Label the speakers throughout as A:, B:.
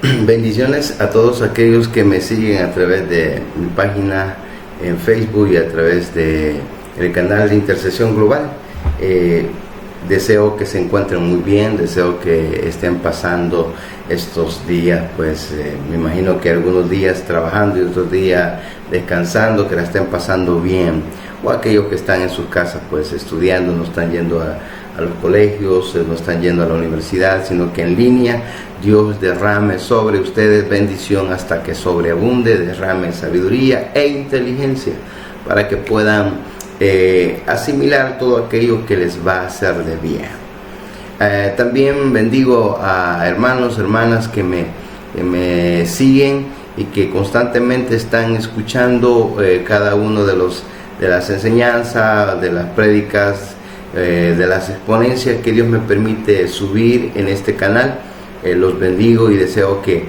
A: Bendiciones a todos aquellos que me siguen a través de mi página en Facebook y a través de el canal de Intercesión Global. Deseo que se encuentren muy bien, deseo que estén pasando estos días, pues me imagino que algunos días trabajando y otros días descansando, que la estén pasando bien, o aquellos que están en sus casas pues estudiando, no están yendo a los colegios, no están yendo a la universidad, sino que en línea. Dios derrame sobre ustedes bendición hasta que sobreabunde, derrame sabiduría e inteligencia para que puedan asimilar todo aquello que les va a hacer de bien. También bendigo a hermanos, hermanas que me siguen y que constantemente están escuchando cada uno de las enseñanzas, de las prédicas, de las exponencias que Dios me permite subir en este canal. Los bendigo y deseo que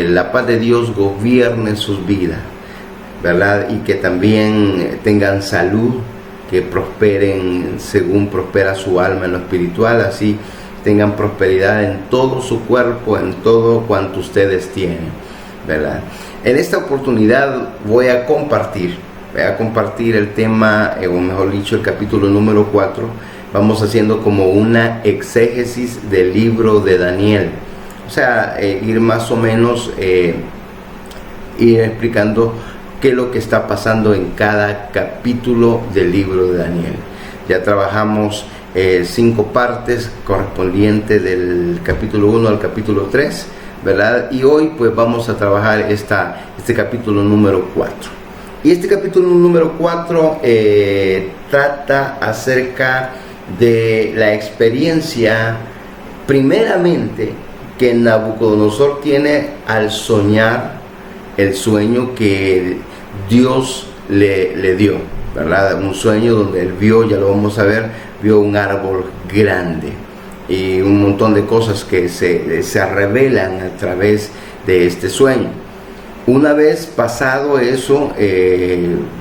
A: la paz de Dios gobierne sus vidas, ¿verdad? Y que también tengan salud, que prosperen según prospera su alma en lo espiritual, así tengan prosperidad en todo su cuerpo, en todo cuanto ustedes tienen, ¿verdad? En esta oportunidad voy a compartir el tema, o mejor dicho, el capítulo número 4. Vamos haciendo como una exégesis del libro de Daniel. O sea, ir más o menos ir explicando qué es lo que está pasando en cada capítulo del libro de Daniel. Ya trabajamos 5 partes correspondientes del capítulo 1 al capítulo 3, ¿verdad? Y hoy pues vamos a trabajar este capítulo número 4. Y este capítulo número 4 trata acerca de la experiencia, primeramente, que Nabucodonosor tiene al soñar el sueño que Dios le dio, ¿verdad? Un sueño donde él vio, ya lo vamos a ver, vio un árbol grande y un montón de cosas que se revelan a través de este sueño. Una vez pasado eso,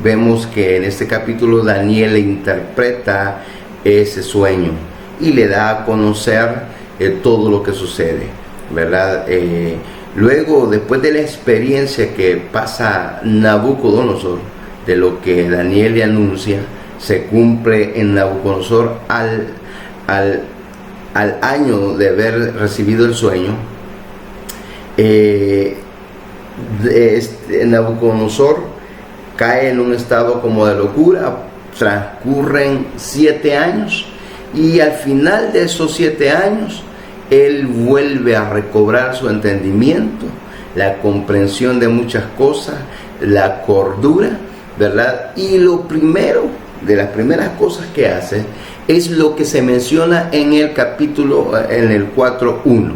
A: vemos que en este capítulo Daniel interpreta ese sueño y le da a conocer todo lo que sucede, ¿verdad? Luego, después de la experiencia que pasa Nabucodonosor, de lo que Daniel le anuncia, se cumple en Nabucodonosor al año de haber recibido el sueño. Nabucodonosor cae en un estado como de locura. Transcurren 7 años y al final de esos 7 años él vuelve a recobrar su entendimiento, la comprensión de muchas cosas, la cordura, ¿verdad? Y lo primero, de las primeras cosas que hace, es lo que se menciona en el capítulo, en el 4.1.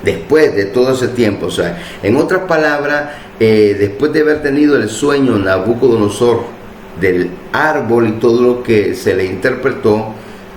A: Después de todo ese tiempo, o sea, en otras palabras, después de haber tenido el sueño Nabucodonosor del árbol y todo lo que se le interpretó,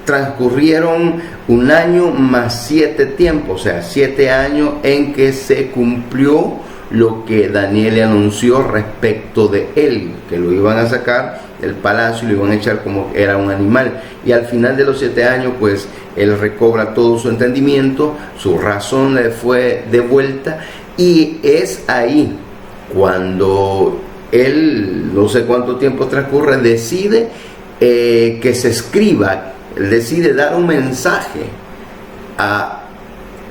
A: transcurrieron 1 año más 7 tiempos, o sea, 7 años en que se cumplió lo que Daniel le anunció respecto de él, que lo iban a sacar del palacio y lo iban a echar como era un animal. Y al final de los 7 años, pues él recobra todo su entendimiento, su razón le fue devuelta, y es ahí cuando él, no sé cuánto tiempo transcurre, decide que se escriba, decide dar un mensaje a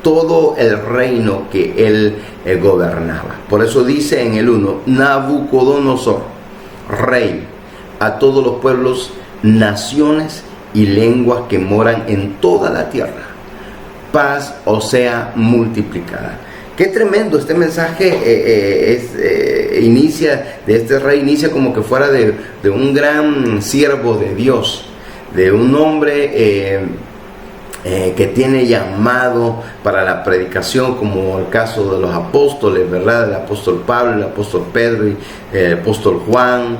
A: todo el reino que él gobernaba. Por eso dice en el 1, Nabucodonosor, rey, a todos los pueblos, naciones y lenguas que moran en toda la tierra, paz os sea multiplicada. Qué tremendo este mensaje. Inicia de este rey, inicia como que fuera de un gran siervo de Dios, de un hombre que tiene llamado para la predicación, como el caso de los apóstoles, ¿verdad? El apóstol Pablo, el apóstol Pedro y el apóstol Juan,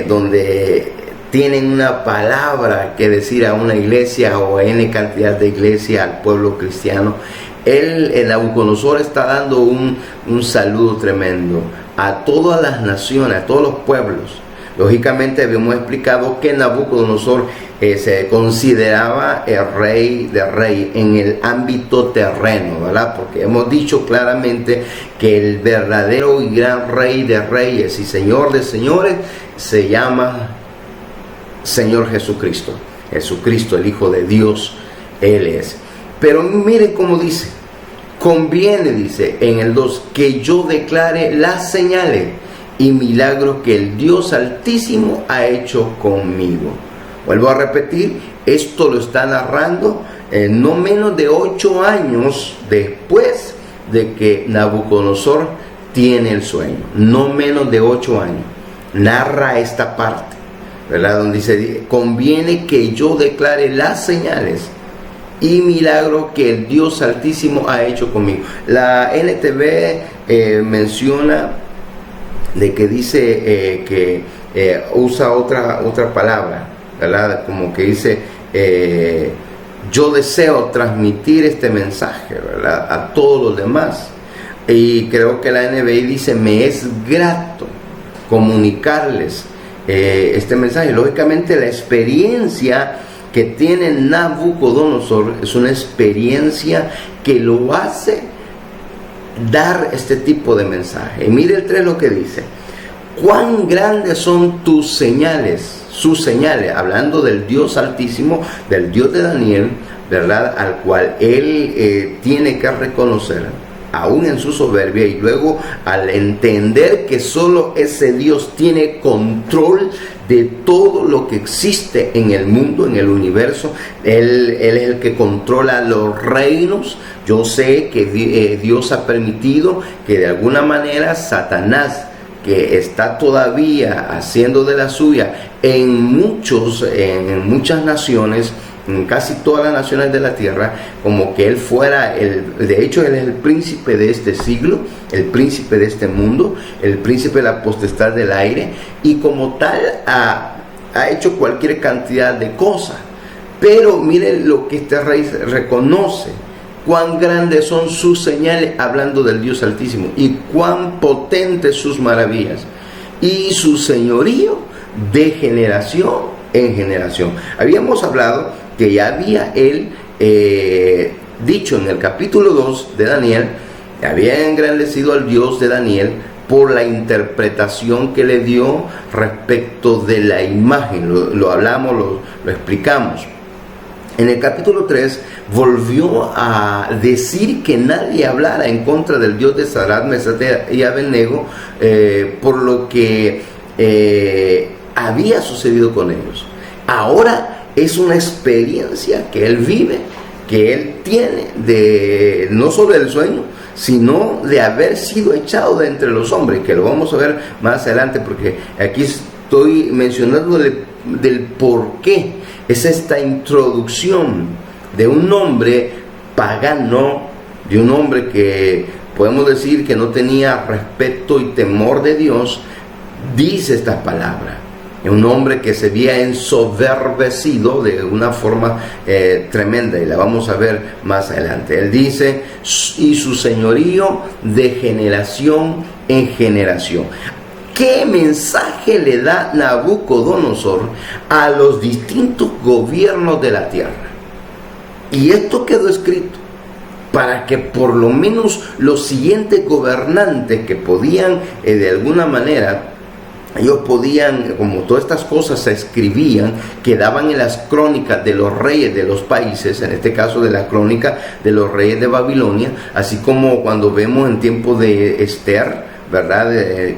A: donde tienen una palabra que decir a una iglesia o a N cantidad de iglesias, al pueblo cristiano. El Nabucodonosor está dando un saludo tremendo a todas las naciones, a todos los pueblos. Lógicamente habíamos explicado que Nabucodonosor se consideraba el rey de rey en el ámbito terreno, ¿verdad? Porque hemos dicho claramente que el verdadero y gran rey de reyes y señor de señores se llama Señor Jesucristo. Jesucristo, el Hijo de Dios, Él es. Pero miren cómo dice: conviene, dice en el 2, que yo declare las señales y milagros que el Dios Altísimo ha hecho conmigo. Vuelvo a repetir, esto lo está narrando no menos de 8 años después de que Nabucodonosor tiene el sueño. No menos de 8 años. Narra esta parte, ¿verdad? Donde dice: conviene que yo declare las señales y milagros que el Dios Altísimo ha hecho conmigo. La NTV menciona de que dice que usa otra palabra, ¿verdad? Como que dice: yo deseo transmitir este mensaje, ¿verdad?, a todos los demás. Y creo que la NBI dice: me es grato comunicarles este mensaje. Lógicamente, la experiencia que tiene Nabucodonosor es una experiencia que lo hace dar este tipo de mensaje. Y mire el 3 lo que dice: cuán grandes son tus señales, sus señales, hablando del Dios Altísimo, del Dios de Daniel, ¿verdad?, al cual él tiene que reconocer, aún en su soberbia, y luego al entender que solo ese Dios tiene control de todo lo que existe en el mundo, en el universo. Él es el que controla los reinos. Yo sé que Dios ha permitido que de alguna manera Satanás, que está todavía haciendo de la suya en muchas naciones, en casi todas las naciones de la tierra, como que él fuera de hecho él es el príncipe de este siglo, el príncipe de este mundo, el príncipe de la potestad del aire, y como tal ha hecho cualquier cantidad de cosas. Pero miren lo que este rey reconoce: cuán grandes son sus señales, hablando del Dios Altísimo, y cuán potentes sus maravillas, y su señorío de generación en generación. Habíamos hablado que ya había él dicho en el capítulo 2 de Daniel, había engrandecido al Dios de Daniel por la interpretación que le dio respecto de la imagen. Lo hablamos, lo explicamos. En el capítulo 3 volvió a decir que nadie hablara en contra del Dios de Sadrach, Mesach y Abednego, por lo que había sucedido con ellos. Ahora es una experiencia que él vive, que él tiene, no solo del sueño, sino de haber sido echado de entre los hombres, que lo vamos a ver más adelante, porque aquí estoy mencionando del por qué es esta introducción de un hombre pagano, de un hombre que podemos decir que no tenía respeto y temor de Dios. Dice estas palabras: un hombre que se había ensoberbecido de una forma tremenda, y la vamos a ver más adelante. Él dice: y su señorío de generación en generación. ¿Qué mensaje le da Nabucodonosor a los distintos gobiernos de la tierra? Y esto quedó escrito para que por lo menos los siguientes gobernantes que podían de alguna manera, ellos podían, como todas estas cosas se escribían, quedaban en las crónicas de los reyes de los países, en este caso de la crónica de los reyes de Babilonia, así como cuando vemos en tiempo de Esther, ¿verdad?,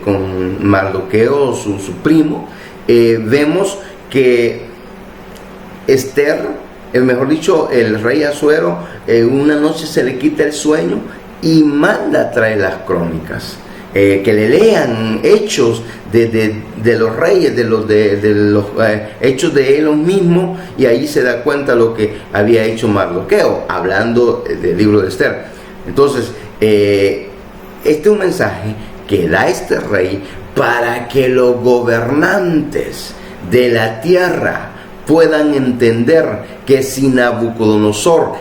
A: con Mardoqueo, su primo, vemos que Esther, mejor dicho, el rey Asuero, una noche se le quita el sueño y manda a traer las crónicas. Que le lean hechos de los reyes, de los hechos de ellos mismos, y ahí se da cuenta lo que había hecho Mardoqueo, hablando del libro de Esther. Entonces, este es un mensaje que da este rey para que los gobernantes de la tierra puedan entender que si Nabucodonosor,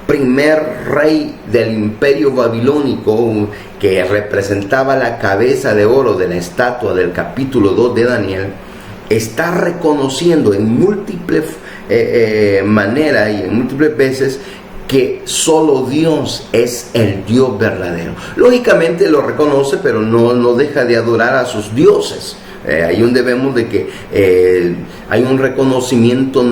A: primer rey del imperio babilónico, que representaba la cabeza de oro de la estatua del capítulo 2 de Daniel, está reconociendo en múltiples maneras y en múltiples veces que solo Dios es el Dios verdadero. Lógicamente lo reconoce, pero no deja de adorar a sus dioses. Ahí donde vemos de que hay un reconocimiento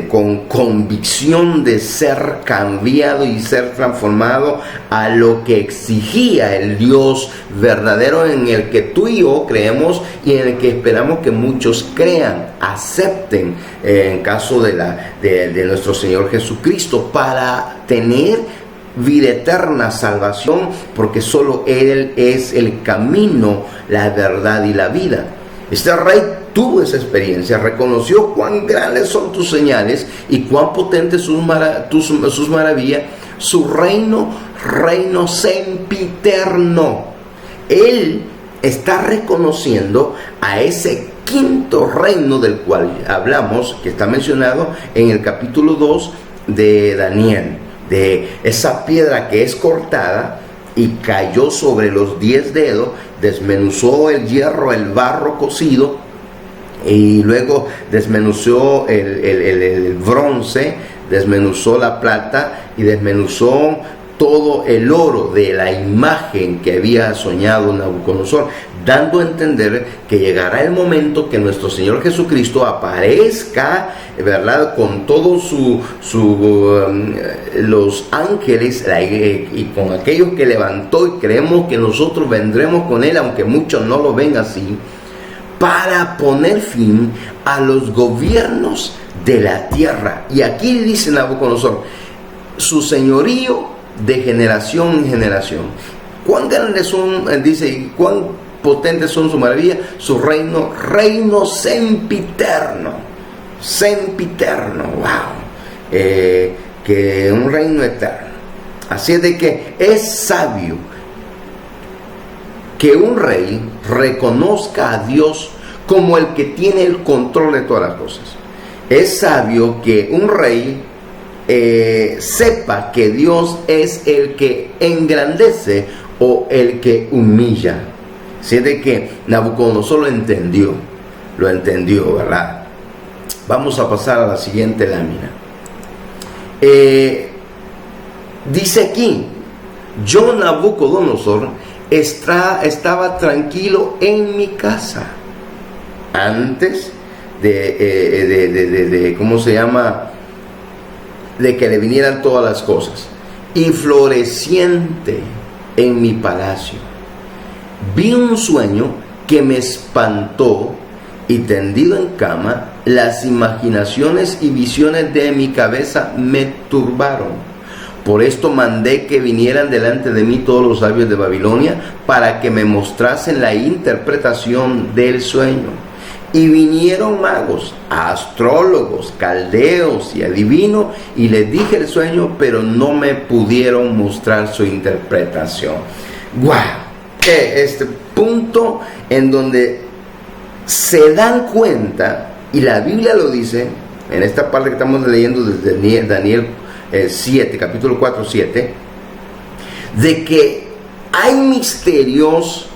A: con convicción de ser cambiado y ser transformado a lo que exigía el Dios verdadero, en el que tú y yo creemos y en el que esperamos que muchos crean, acepten, en caso de nuestro Señor Jesucristo, para tener vida eterna, salvación, porque solo Él es el camino, la verdad y la vida. Este rey tuvo esa experiencia, reconoció cuán grandes son tus señales y cuán potentes sus maravillas, su reino sempiterno. Él está reconociendo a ese quinto reino del cual hablamos, que está mencionado en el capítulo 2 de Daniel, de esa piedra que es cortada y cayó sobre los 10 dedos, desmenuzó el hierro, el barro cocido, y luego desmenuzó el bronce, desmenuzó la plata y desmenuzó todo el oro de la imagen que había soñado Nabucodonosor, dando a entender que llegará el momento que nuestro Señor Jesucristo aparezca, ¿verdad?, con todos los ángeles y con aquellos que levantó, y creemos que nosotros vendremos con Él, aunque muchos no lo ven así, para poner fin a los gobiernos de la tierra. Y aquí dice Nabucodonosor, su señorío de generación en generación. Cuán grandes son, dice, y cuán potentes son sus maravillas, su reino sempiterno, wow, que un reino eterno. Así es de que es sabio que un rey reconozca a Dios como el que tiene el control de todas las cosas. Es sabio que un rey sepa que Dios es el que engrandece o el que humilla. Así es de que Nabucodonosor lo entendió, ¿verdad? Vamos a pasar a la siguiente lámina. Dice aquí, yo, Nabucodonosor, estaba tranquilo en mi casa antes de ¿cómo se llama?, de que le vinieran todas las cosas, y floreciente en mi palacio. Vi un sueño que me espantó, y tendido en cama, las imaginaciones y visiones de mi cabeza me turbaron. Por esto mandé que vinieran delante de mí todos los sabios de Babilonia, para que me mostrasen la interpretación del sueño. Y vinieron magos, astrólogos, caldeos y adivinos, y les dije el sueño, pero no me pudieron mostrar su interpretación. ¡Guau! Este punto en donde se dan cuenta, y la Biblia lo dice, en esta parte que estamos leyendo desde Daniel 7, capítulo 4, 7, de que hay misterios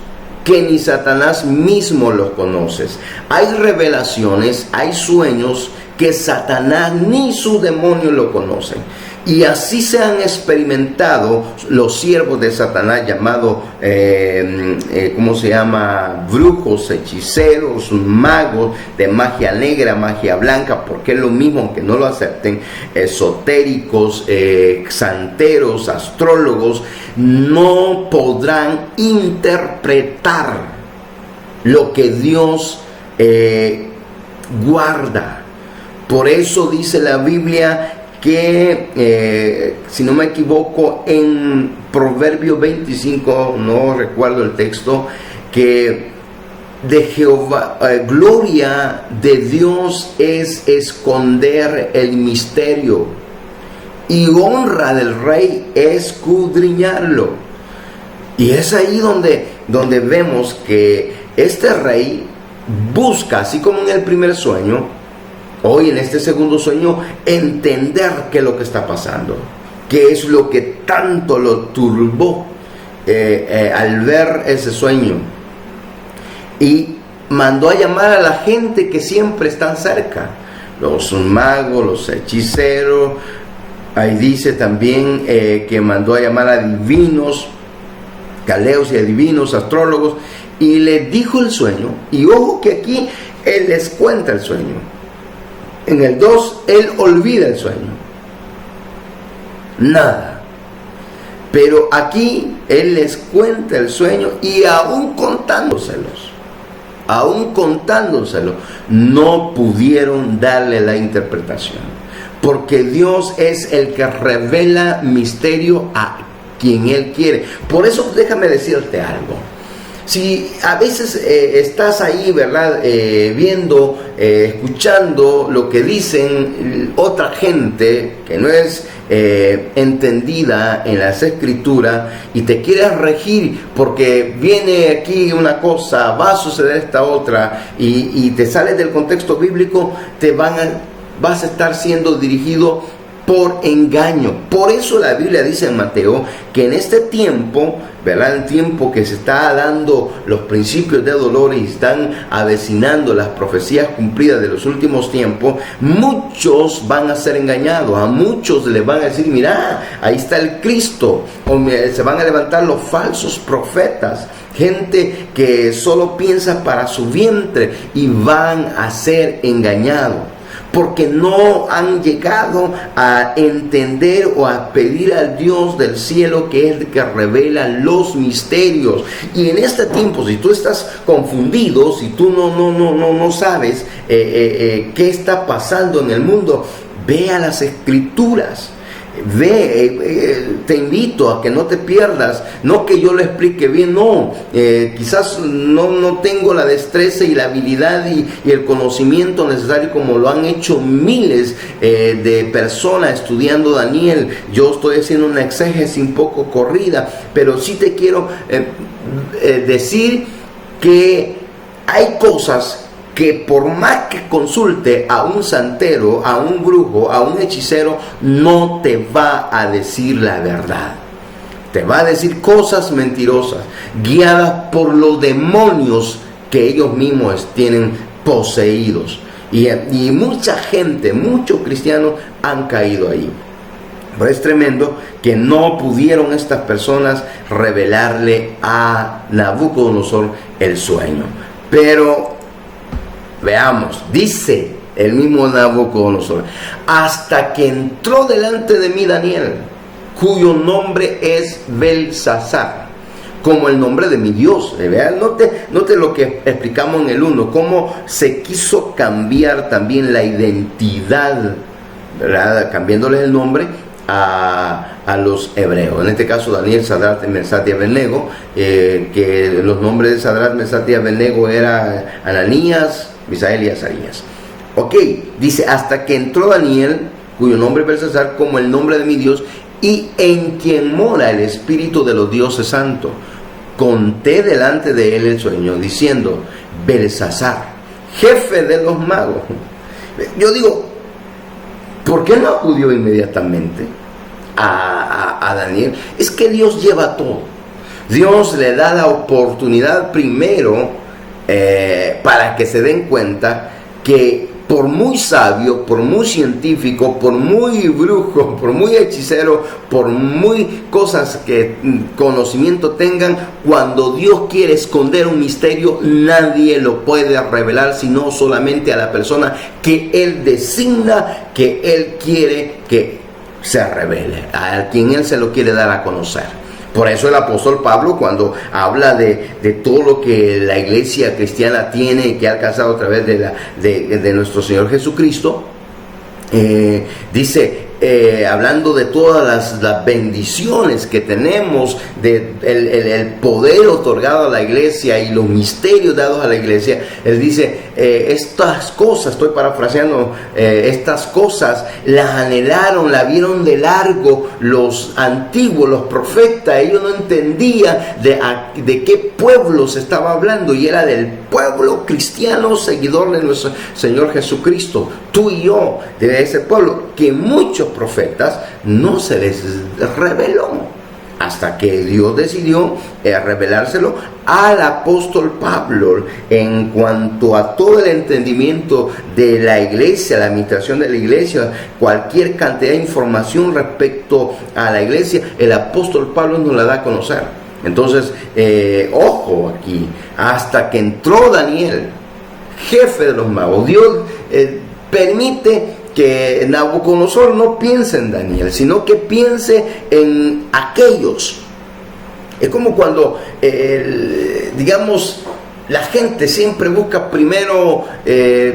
A: que ni Satanás mismo los conoce. Hay revelaciones, hay sueños que Satanás ni su demonio lo conocen. Y así se han experimentado los siervos de Satanás, llamados, ¿cómo se llama?, brujos, hechiceros, magos de magia negra, magia blanca, porque es lo mismo, aunque no lo acepten, esotéricos, santeros, astrólogos, no podrán interpretar lo que Dios guarda. Por eso dice la Biblia que, si no me equivoco, en Proverbios 25, no recuerdo el texto, que de Jehová, gloria de Dios es esconder el misterio, y honra del rey escudriñarlo. Y es ahí donde vemos que este rey busca, así como en el primer sueño, hoy en este segundo sueño, entender qué es lo que está pasando, qué es lo que tanto lo turbó al ver ese sueño. Y mandó a llamar a la gente que siempre están cerca, los magos, los hechiceros. Ahí dice también que mandó a llamar a adivinos, caleos y adivinos, astrólogos, y les dijo el sueño. Y ojo que aquí él les cuenta el sueño. En el 2, él olvida el sueño. Nada. Pero aquí él les cuenta el sueño, y aún contándoselos, no pudieron darle la interpretación. Porque Dios es el que revela misterio a quien Él quiere. Por eso déjame decirte algo. Si a veces estás ahí, ¿verdad? Viendo, escuchando lo que dicen otra gente que no es entendida en las escrituras, y te quieres regir porque viene aquí una cosa, va a suceder esta otra, y te sales del contexto bíblico, vas a estar siendo dirigido por engaño. Por eso la Biblia dice en Mateo que en este tiempo, ¿verdad? El tiempo que se está dando los principios de dolor y están avecinando las profecías cumplidas de los últimos tiempos, muchos van a ser engañados. A muchos les van a decir: mira, ahí está el Cristo. O se van a levantar los falsos profetas, gente que solo piensa para su vientre, y van a ser engañados. Porque no han llegado a entender o a pedir al Dios del cielo, que es el que revela los misterios. Y en este tiempo, si tú estás confundido, si tú no sabes qué está pasando en el mundo, ve a las escrituras. Te invito a que no te pierdas, no que yo lo explique bien, no, quizás no tengo la destreza y la habilidad y el conocimiento necesario como lo han hecho miles de personas estudiando Daniel. Yo estoy haciendo una exégesis un poco corrida, pero sí te quiero decir que hay cosas que por más que consulte a un santero, a un brujo, a un hechicero, no te va a decir la verdad. Te va a decir cosas mentirosas, guiadas por los demonios que ellos mismos tienen poseídos. Y mucha gente, muchos cristianos han caído ahí. Pero es tremendo que no pudieron estas personas revelarle a Nabucodonosor el sueño. Pero veamos, dice el mismo Nabucodonosor: hasta que entró delante de mí Daniel, cuyo nombre es Belsasar, como el nombre de mi Dios. Vean, note lo que explicamos en el 1, cómo se quiso cambiar también la identidad, ¿verdad? Cambiándoles el nombre a los hebreos. En este caso Daniel, Sadrach, Mesach y Abednego, que los nombres de Sadrach, Mesach y Abednego eran Ananías, Misael y Azarías. Ok, dice: hasta que entró Daniel, cuyo nombre es Belsasar, como el nombre de mi Dios, y en quien mora el espíritu de los dioses santos. Conté delante de él el sueño, diciendo: Belsasar, jefe de los magos. Yo digo, ¿por qué no acudió inmediatamente a Daniel? Es que Dios lleva todo. Dios le da la oportunidad primero para que se den cuenta que por muy sabio, por muy científico, por muy brujo, por muy hechicero, por muy cosas que conocimiento tengan, cuando Dios quiere esconder un misterio, nadie lo puede revelar, sino solamente a la persona que Él designa, que Él quiere que se revele, a quien Él se lo quiere dar a conocer. Por eso el apóstol Pablo, cuando habla de todo lo que la iglesia cristiana tiene y que ha alcanzado a través de nuestro Señor Jesucristo, dice, hablando de todas las bendiciones que tenemos, el poder otorgado a la iglesia y los misterios dados a la iglesia, él dice: estas cosas, estoy parafraseando, estas cosas las anhelaron, la vieron de largo los antiguos, los profetas. Ellos no entendían de qué pueblo se estaba hablando, y era del pueblo cristiano, seguidor de nuestro Señor Jesucristo. Tú y yo, de ese pueblo, que muchos profetas no se les reveló. hasta que Dios decidió revelárselo al apóstol Pablo en cuanto a todo el entendimiento de la iglesia, la administración de la iglesia, cualquier cantidad de información respecto a la iglesia, el apóstol Pablo nos la da a conocer. Entonces, ojo aquí, hasta que entró Daniel, jefe de los magos, Dios permite que Nabucodonosor no piense en Daniel, sino que piense en aquellos. Es como cuando, digamos, la gente siempre busca primero,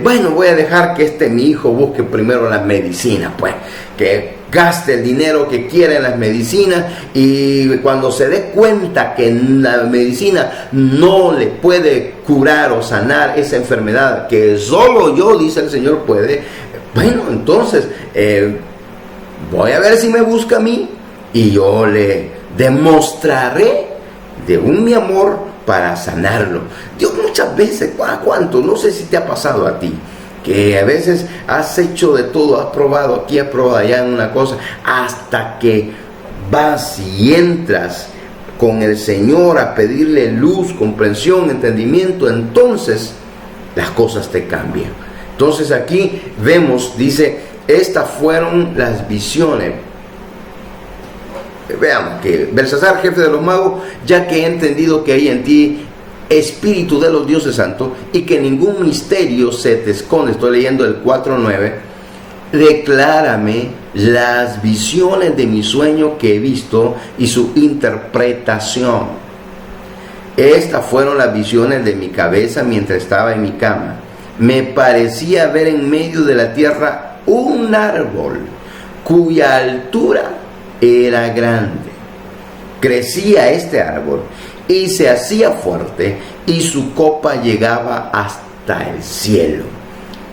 A: bueno, voy a dejar que mi hijo busque primero las medicinas, pues, que gaste el dinero que quiera en las medicinas, y cuando se dé cuenta que la medicina no le puede curar o sanar esa enfermedad, que solo yo, dice el Señor, puede, bueno, entonces voy a ver si me busca a mí y yo le demostraré de mi amor para sanarlo. Dios muchas veces, ¿cuánto? No sé si te ha pasado a ti, que a veces has hecho de todo, has probado aquí, has probado allá en una cosa, hasta que vas y entras con el Señor a pedirle luz, comprensión, entendimiento, entonces las cosas te cambian. Entonces aquí vemos, dice, estas fueron las visiones. Veamos que Belsasar, jefe de los magos, ya que he entendido que hay en ti espíritu de los dioses santos y que ningún misterio se te esconde, estoy leyendo el 4:9, declárame las visiones de mi sueño que he visto y su interpretación. Estas fueron las visiones de mi cabeza mientras estaba en mi cama. Me parecía ver en medio de la tierra un árbol cuya altura era grande. Crecía este árbol y se hacía fuerte, y su copa llegaba hasta el cielo,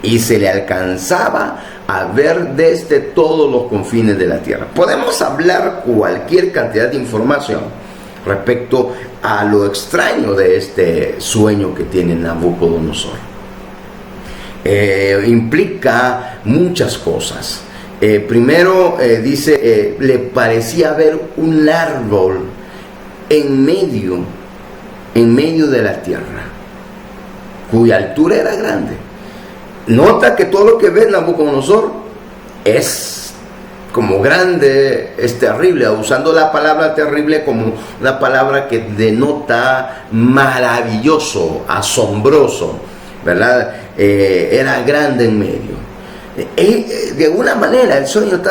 A: y se le alcanzaba a ver desde todos los confines de la tierra. Podemos hablar cualquier cantidad de información respecto a lo extraño de este sueño que tiene Nabucodonosor. Implica muchas cosas. Primero dice, le parecía ver un árbol en medio de la tierra, cuya altura era grande. Nota que todo lo que ve Nabucodonosor es como grande, es terrible, usando la palabra terrible como una palabra que denota maravilloso, asombroso, ¿verdad? Era grande en medio. De alguna manera el sueño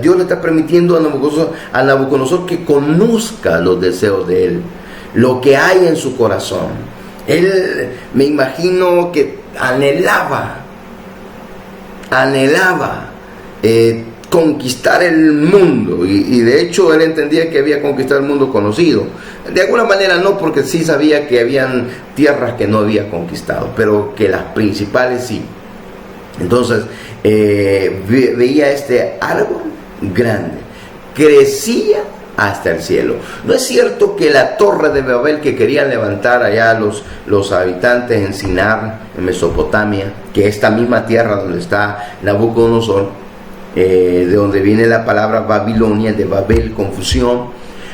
A: Dios le está permitiendo a Nabucodonosor que conozca los deseos de él, lo que hay en su corazón. Él, me imagino que anhelaba conquistar el mundo, y de hecho él entendía que había conquistado el mundo conocido. De alguna manera no, porque sí sabía que habían tierras que no había conquistado, pero que las principales sí. Entonces veía este árbol grande, crecía hasta el cielo. No es cierto que la torre de Babel que querían levantar allá los habitantes en Sinar, en Mesopotamia, que es esta misma tierra donde está Nabucodonosor, de donde viene la palabra Babilonia, de Babel, confusión.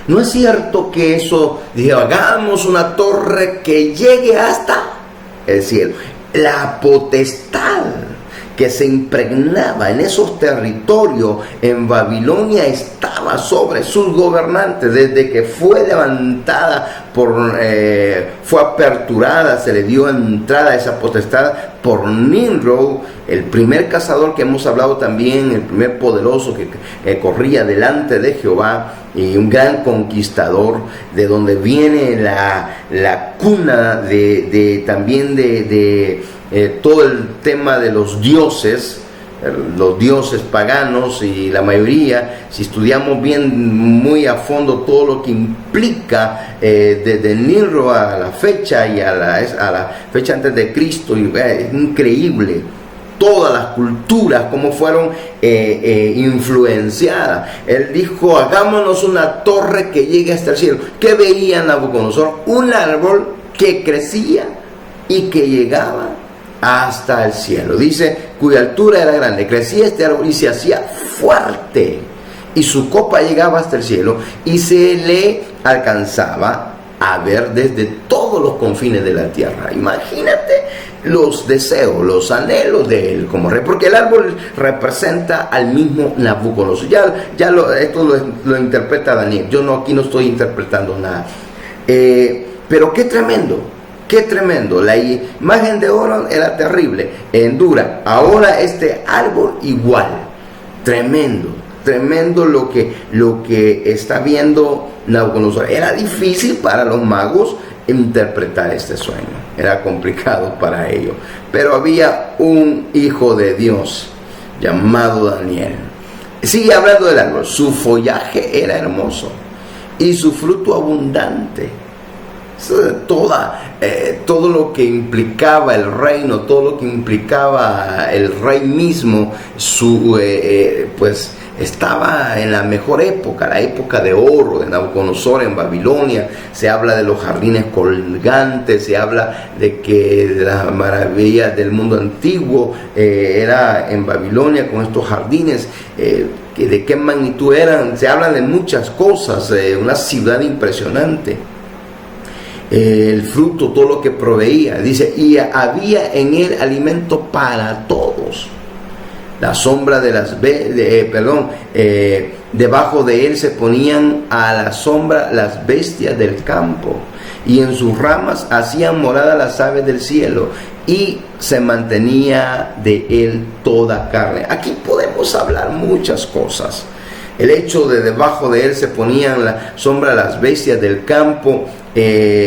A: No es cierto que eso, dije, hagamos una torre que llegue hasta el cielo. La potestad que se impregnaba en esos territorios en Babilonia estaba sobre sus gobernantes. Desde que fue levantada, fue aperturada, se le dio entrada a esa potestad por Nimrod, el primer cazador que hemos hablado también, el primer poderoso que corría delante de Jehová, y un gran conquistador, de donde viene la cuna también de todo el tema de los dioses paganos, y la mayoría, si estudiamos bien muy a fondo todo lo que implica desde Nimrod a la fecha y a la fecha antes de Cristo, es increíble todas las culturas cómo fueron influenciadas. Él dijo, hagámonos una torre que llegue hasta el cielo. ¿Qué veía Nabucodonosor? Un árbol que crecía y que llegaba hasta el cielo. Dice, cuya altura era grande, crecía este árbol y se hacía fuerte, y su copa llegaba hasta el cielo, y se le alcanzaba a ver desde todos los confines de la tierra. Imagínate los deseos, los anhelos de él como rey, porque el árbol representa al mismo Nabucodonosor. Esto lo interpreta Daniel. Yo aquí no estoy interpretando nada. Pero qué tremendo, qué tremendo. La imagen de oro era terrible, dura. Ahora este árbol igual. Tremendo, tremendo lo que está viendo Nabucodonosor. Era difícil para los magos interpretar este sueño, era complicado para ellos, pero había un hijo de Dios llamado Daniel. Sigue hablando del árbol. Su follaje era hermoso y su fruto abundante. Todo lo que implicaba el reino, todo lo que implicaba el rey mismo, pues estaba en la mejor época, la época de oro de Nabucodonosor en Babilonia. Se habla de los jardines colgantes, se habla de que las maravillas del mundo antiguo era en Babilonia con estos jardines. De qué magnitud eran, se habla de muchas cosas, una ciudad impresionante. El fruto, todo lo que proveía, dice, y había en él alimento para todos. La sombra de debajo de él se ponían a la sombra las bestias del campo, y en sus ramas hacían morada las aves del cielo, y se mantenía de él toda carne. Aquí podemos hablar muchas cosas. El hecho de debajo de él se ponían la sombra las bestias del campo,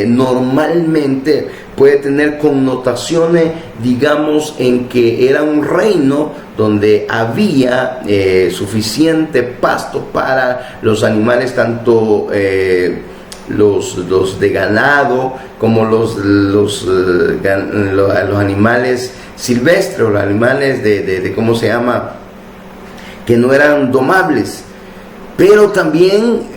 A: normalmente puede tener connotaciones, digamos, en que era un reino donde había suficiente pasto para los animales, tanto los de ganado como los animales silvestres, o los animales de ¿cómo se llama?, que no eran domables. Pero también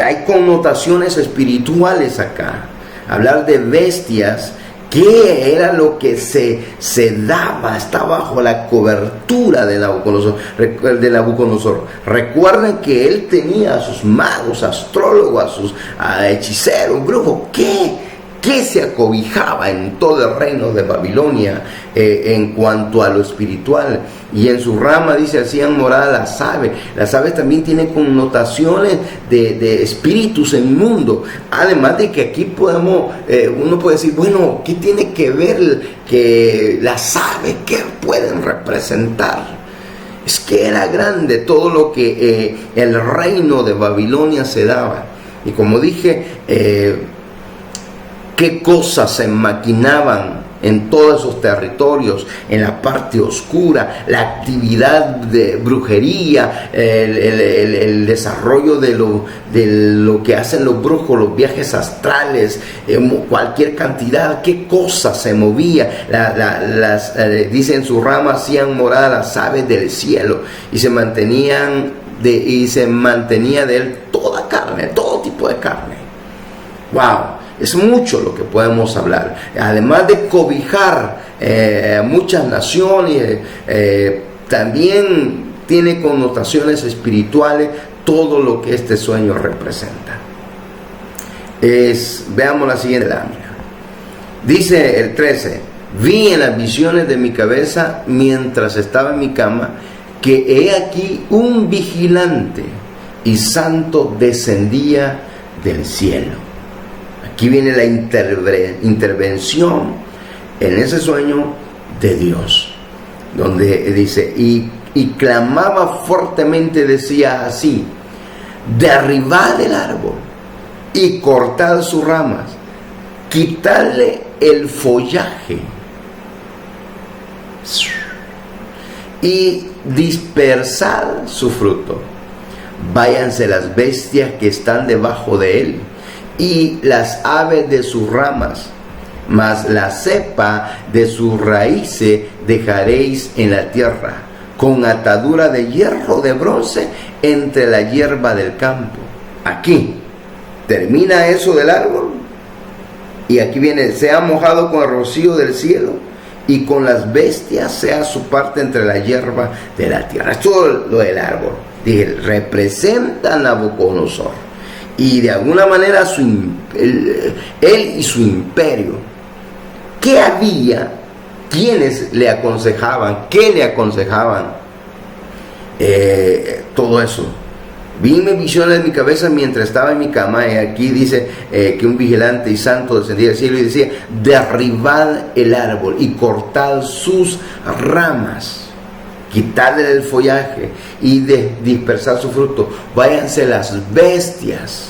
A: hay connotaciones espirituales acá. Hablar de bestias, ¿qué era lo que se daba? Está bajo la cobertura de Nabucodonosor. Recuerden que él tenía a sus magos, astrólogos, a sus hechiceros, brujos. ¿Qué se acobijaba en todo el reino de Babilonia en cuanto a lo espiritual? Y en su rama, dice, hacían morada las aves. Las aves también tienen connotaciones de espíritus inmundos. Además de que aquí uno puede decir, bueno, ¿qué tiene que ver que las aves, qué pueden representar? Es que era grande todo lo que el reino de Babilonia se daba. Y como dije, qué cosas se maquinaban en todos esos territorios, en la parte oscura, la actividad de brujería, el desarrollo de lo que hacen los brujos, los viajes astrales, cualquier cantidad, qué cosas se movía. Dice, en su rama hacían morada las aves del cielo, y se mantenía de él toda carne, todo tipo de carne. ¡Wow! Es mucho lo que podemos hablar. Además de cobijar muchas naciones, también tiene connotaciones espirituales todo lo que este sueño representa. Veamos la siguiente lámina. Dice el 13: vi en las visiones de mi cabeza, mientras estaba en mi cama, que he aquí un vigilante y santo descendía del cielo. Aquí viene la intervención en ese sueño de Dios, donde dice, y clamaba fuertemente, decía así: derribad el árbol y cortad sus ramas, quitadle el follaje y dispersad su fruto. Váyanse las bestias que están debajo de él y las aves de sus ramas, mas la cepa de sus raíces dejaréis en la tierra, con atadura de hierro de bronce entre la hierba del campo. Aquí termina eso del árbol, y aquí viene: sea mojado con el rocío del cielo, y con las bestias sea su parte entre la hierba de la tierra. Es todo lo del árbol. Dije, representa a Nabucodonosor. Y de alguna manera él y su imperio. ¿Qué había? ¿Quiénes le aconsejaban? ¿Qué le aconsejaban? Todo eso. Vime visiones en mi cabeza mientras estaba en mi cama, y aquí dice que un vigilante y santo descendía del cielo y decía: derribad el árbol y cortad sus ramas, quitadle el follaje y dispersar su fruto, váyanse las bestias.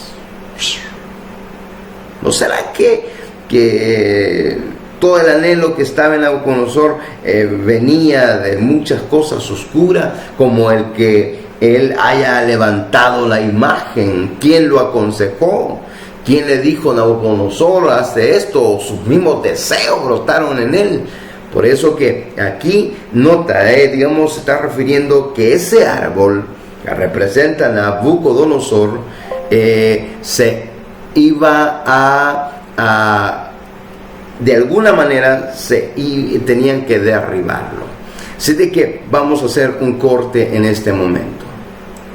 A: ¿No será que todo el anhelo que estaba en Nabucodonosor venía de muchas cosas oscuras, como el que él haya levantado la imagen? ¿Quién lo aconsejó? ¿Quién le dijo: Nabucodonosor, hace esto? Sus mismos deseos brotaron en él. Por eso que aquí nota, digamos, se está refiriendo que ese árbol que representa a Nabucodonosor se iba a de alguna manera tenían que derribarlo. Así de que vamos a hacer un corte en este momento.